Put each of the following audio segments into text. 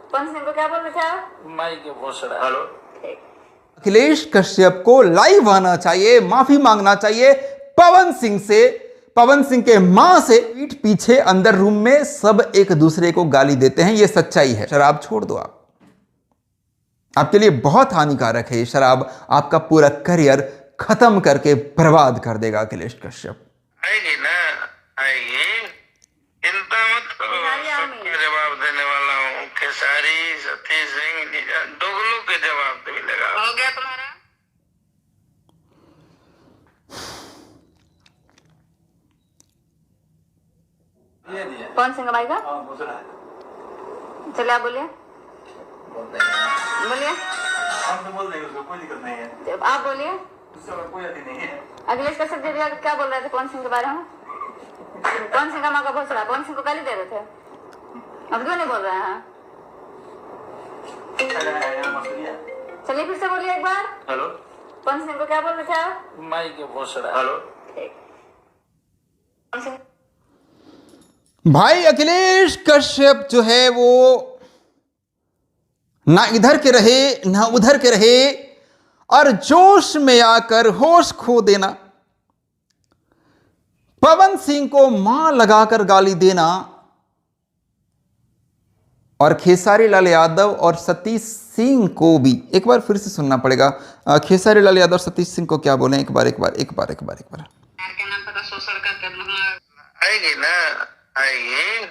कौन सिंह को क्या बोल रहे थे आप? माई के भोसड़ा। हेलो, अखिलेश कश्यप को लाइव आना चाहिए, माफी मांगना चाहिए पवन सिंह से, पवन सिंह के मां से। पीठ पीछे अंदर रूम में सब एक दूसरे को गाली देते हैं, यह सच्चाई है। शराब छोड़ दो, आप आपके लिए बहुत हानिकारक है ये शराब, आपका पूरा करियर खत्म करके बर्बाद कर देगा अखिलेश कश्यप। आएगी ना, आएगी, चिंता मत करो, सबका जवाब देने वाला हूँ। खेसारी, सतीश सिंह, दोगलों के जवाब तो मिलेगा। हो गया तुम्हारा? कौन सिंह भाई का? चलिए आप बोलिए, बोलिए। हम तो बोल देंगे, उसको कोई दिक्कत नहीं है। आप बोलिए। उसका कोई अति नहीं है। अखिलेश कश्यप दीदी क्या बोल रहे थे कौन सिंह के बारे में? कौन सिंह का माँ का भोसड़ा, कौन सिंह को गाली दे रहे थे? अब क्यों नहीं बोल रहे हैं? चलिए फिर से बोलिए एक बार। हेलो, कौन सिंह को क्या बोल रहे थे आप? माई के भोसड़ा। हेलो, कौन सिंह? भाई अखिलेश कश्यप जो है वो ना इधर के रहे ना उधर के रहे, और जोश में आकर होश खो देना, पवन सिंह को मां लगाकर गाली देना, और खेसारी लाल यादव और सतीश सिंह को भी एक बार फिर से सुनना पड़ेगा। खेसारी लाल यादव और सतीश सिंह को क्या बोले, एक बार के नाम पर शोषण करके आएगी ना, आएगी,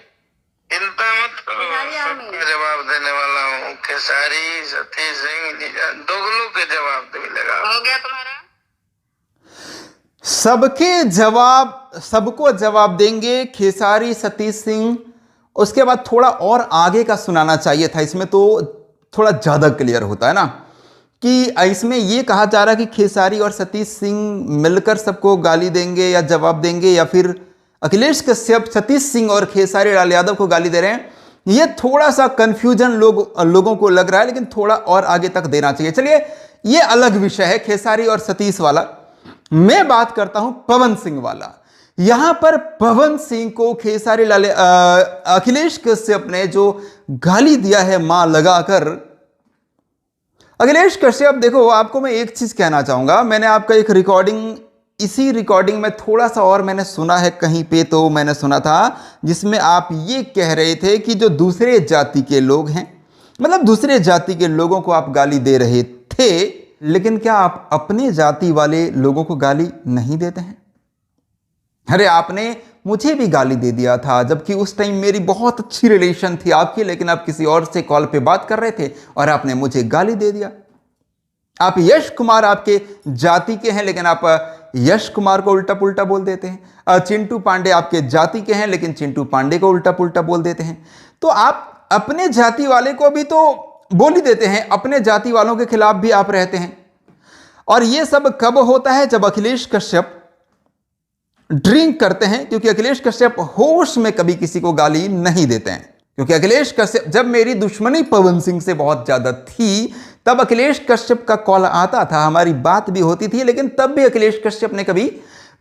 चिंता मत करो, सबका जवाब देने वाला हूँ। खेसारी, सतीश सिंह, दोगलों के जवाब तो मिलेगा। हो गया तुम्हारा? सबको जवाब देंगे खेसारी, सतीश सिंह। उसके बाद थोड़ा और आगे का सुनाना चाहिए था, इसमें तो थोड़ा ज्यादा क्लियर होता है ना, कि इसमें यह कहा जा रहा है कि खेसारी और सतीश सिंह मिलकर सबको गाली देंगे या जवाब देंगे, या फिर अखिलेश कश्यप सतीश सिंह और खेसारी लाल यादव को गाली दे रहे हैं। यह थोड़ा सा कंफ्यूजन लोगों को लग रहा है, लेकिन थोड़ा और आगे तक देना चाहिए। चलिए, यह अलग विषय है खेसारी और सतीश वाला। मैं बात करता हूं पवन सिंह वाला। यहां पर पवन सिंह को खेसारी लाल अखिलेश कश्यप ने जो गाली दिया है मां लगाकर। अखिलेश कश्यप, देखो आपको मैं एक चीज कहना चाहूंगा। मैंने आपका एक रिकॉर्डिंग, इसी रिकॉर्डिंग में थोड़ा सा और मैंने सुना है कहीं पे, तो मैंने सुना था जिसमें आप ये कह रहे थे कि जो दूसरे जाति के लोग हैं, मतलब दूसरे जाति के लोगों को आप गाली दे रहे थे, लेकिन क्या आप अपने जाति वाले लोगों को गाली नहीं देते हैं? अरे आपने मुझे भी गाली दे दिया था, जबकि उस टाइम मेरी बहुत अच्छी रिलेशन थी आपकी, लेकिन आप किसी और से कॉल पे बात कर रहे थे और आपने मुझे गाली दे दिया। आप यश कुमार आपके जाति के हैं, लेकिन आप यश कुमार को उल्टा पुल्टा बोल देते हैं। चिंटू पांडे आपके जाति के हैं, लेकिन चिंटू पांडे को उल्टा पुल्टा बोल देते हैं। तो आप अपने जाति वाले को भी तो बोल ही देते हैं, अपने जाति वालों के खिलाफ भी आप रहते हैं। और यह सब कब होता है? जब अखिलेश कश्यप ड्रिंक करते हैं, क्योंकि अखिलेश कश्यप होश में कभी किसी को गाली नहीं देते हैं। क्योंकि अखिलेश कश्यप, जब मेरी दुश्मनी पवन सिंह से बहुत ज्यादा थी, तब अखिलेश कश्यप का कॉल आता था, हमारी बात भी होती थी, लेकिन तब भी अखिलेश कश्यप ने कभी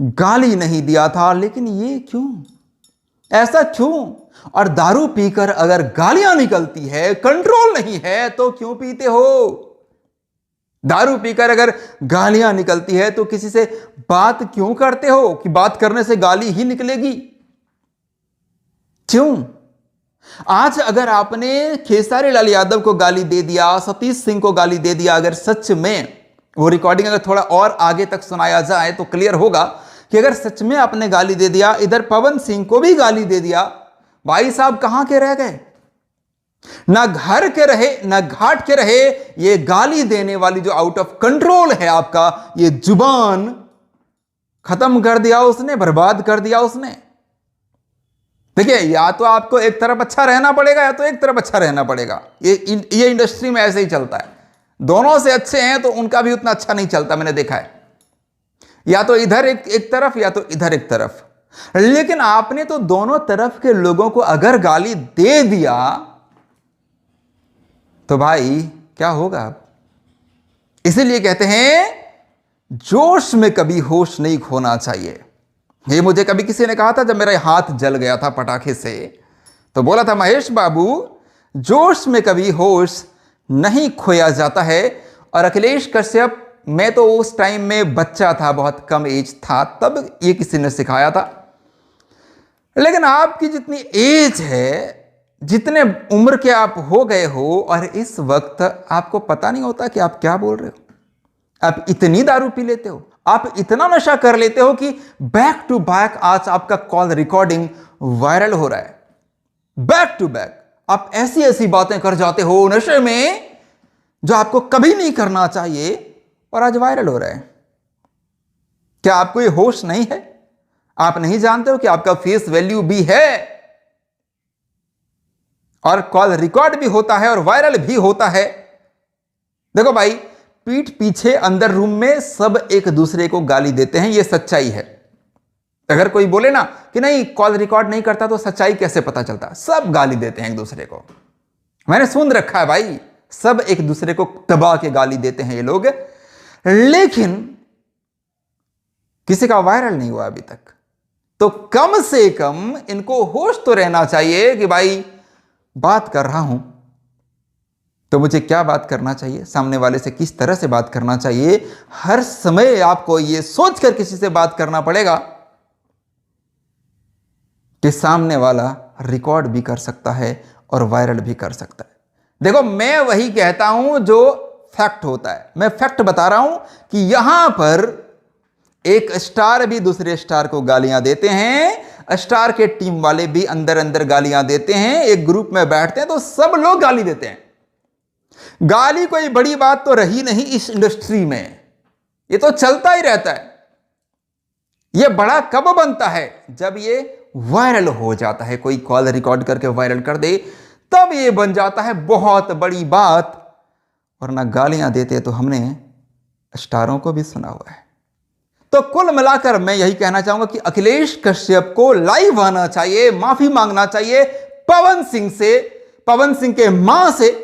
गाली नहीं दिया था। लेकिन ये क्यों, ऐसा क्यों? और दारू पीकर अगर गालियां निकलती है, कंट्रोल नहीं है, तो क्यों पीते हो? दारू पीकर अगर गालियां निकलती है तो किसी से बात क्यों करते हो कि बात करने से गाली ही निकलेगी? क्यों? आज अगर आपने खेसारी लाल यादव को गाली दे दिया, सतीश सिंह को गाली दे दिया, अगर सच में वो रिकॉर्डिंग अगर थोड़ा और आगे तक सुनाया जाए तो क्लियर होगा कि अगर सच में आपने गाली दे दिया, इधर पवन सिंह को भी गाली दे दिया, भाई साहब कहां के रह गए? ना घर के रहे ना घाट के रहे। ये गाली देने वाली जो आउट ऑफ कंट्रोल है आपका ये जुबान, खत्म कर दिया उसने, बर्बाद कर दिया उसने। देखिए, या तो आपको एक तरफ अच्छा रहना पड़ेगा या तो एक तरफ अच्छा रहना पड़ेगा। ये इंडस्ट्री में ऐसे ही चलता है। दोनों से अच्छे हैं तो उनका भी उतना अच्छा नहीं चलता, मैंने देखा है। या तो इधर एक तरफ या तो इधर एक तरफ। लेकिन आपने तो दोनों तरफ के लोगों को अगर गाली दे दिया तो भाई क्या होगा? इसीलिए कहते हैं जोश में कभी होश नहीं खोना चाहिए। ये मुझे कभी किसी ने कहा था, जब मेरा हाथ जल गया था पटाखे से, तो बोला था, महेश बाबू जोश में कभी होश नहीं खोया जाता है। और अखिलेश कश्यप, मैं तो उस टाइम में बच्चा था, बहुत कम एज था, तब ये किसी ने सिखाया था। लेकिन आपकी जितनी एज है, जितने उम्र के आप हो गए हो, और इस वक्त आपको पता नहीं होता कि आप क्या बोल रहे हो। आप इतनी दारू पी लेते हो, आप इतना नशा कर लेते हो कि बैक टू बैक आज आपका कॉल रिकॉर्डिंग वायरल हो रहा है। बैक टू बैक आप ऐसी ऐसी बातें कर जाते हो नशे में जो आपको कभी नहीं करना चाहिए, और आज वायरल हो रहा है। क्या आपको ये होश नहीं है? आप नहीं जानते हो कि आपका फेस वैल्यू भी है, और कॉल रिकॉर्ड भी होता है और वायरल भी होता है। देखो भाई, पीठ पीछे अंदर रूम में सब एक दूसरे को गाली देते हैं, यह सच्चाई है। अगर कोई बोले ना कि नहीं कॉल रिकॉर्ड नहीं करता, तो सच्चाई कैसे पता चलता? सब गाली देते हैं एक दूसरे को। मैंने सुन रखा है भाई, सब एक दूसरे को दबा के गाली देते हैं ये लोग, लेकिन किसी का वायरल नहीं हुआ अभी तक। तो कम से कम इनको होश तो रहना चाहिए कि भाई बात कर रहा हूं तो मुझे क्या बात करना चाहिए, सामने वाले से किस तरह से बात करना चाहिए। हर समय आपको यह सोचकर किसी से बात करना पड़ेगा कि सामने वाला रिकॉर्ड भी कर सकता है और वायरल भी कर सकता है। देखो, मैं वही कहता हूं जो फैक्ट होता है। मैं फैक्ट बता रहा हूं कि यहां पर एक स्टार भी दूसरे स्टार को गालियां देते हैं, स्टार के टीम वाले भी अंदर अंदर गालियां देते हैं। एक ग्रुप में बैठते हैं तो सब लोग गाली देते हैं। गाली कोई बड़ी बात तो रही नहीं इस इंडस्ट्री में, ये तो चलता ही रहता है। ये बड़ा कब बनता है? जब ये वायरल हो जाता है, कोई कॉल रिकॉर्ड करके वायरल कर दे, तब ये बन जाता है बहुत बड़ी बात। वरना गालियां देते तो हमने स्टारों को भी सुना हुआ है। तो कुल मिलाकर मैं यही कहना चाहूंगा कि अखिलेश कश्यप को लाइव आना चाहिए, माफी मांगना चाहिए पवन सिंह से, पवन सिंह के मां से।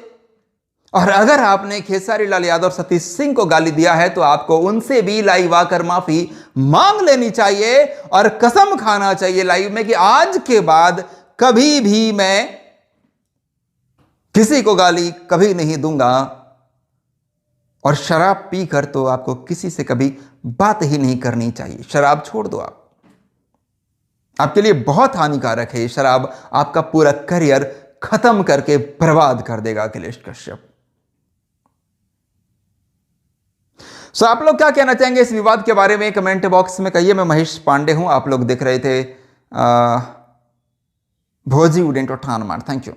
और अगर आपने खेसारी लाल यादव और सतीश सिंह को गाली दिया है तो आपको उनसे भी लाइव आकर माफी मांग लेनी चाहिए और कसम खाना चाहिए लाइव में कि आज के बाद कभी भी मैं किसी को गाली कभी नहीं दूंगा। और शराब पीकर तो आपको किसी से कभी बात ही नहीं करनी चाहिए। शराब छोड़ दो आप, आपके लिए बहुत हानिकारक है ये शराब। आपका पूरा करियर खत्म करके बर्बाद कर देगा अखिलेश कश्यप। सो आप लोग क्या कहना चाहेंगे इस विवाद के बारे में कमेंट बॉक्स में कहिए। मैं महेश पांडे हूं, आप लोग देख रहे थे भोजी उडेंट और ठान मार। Thank you.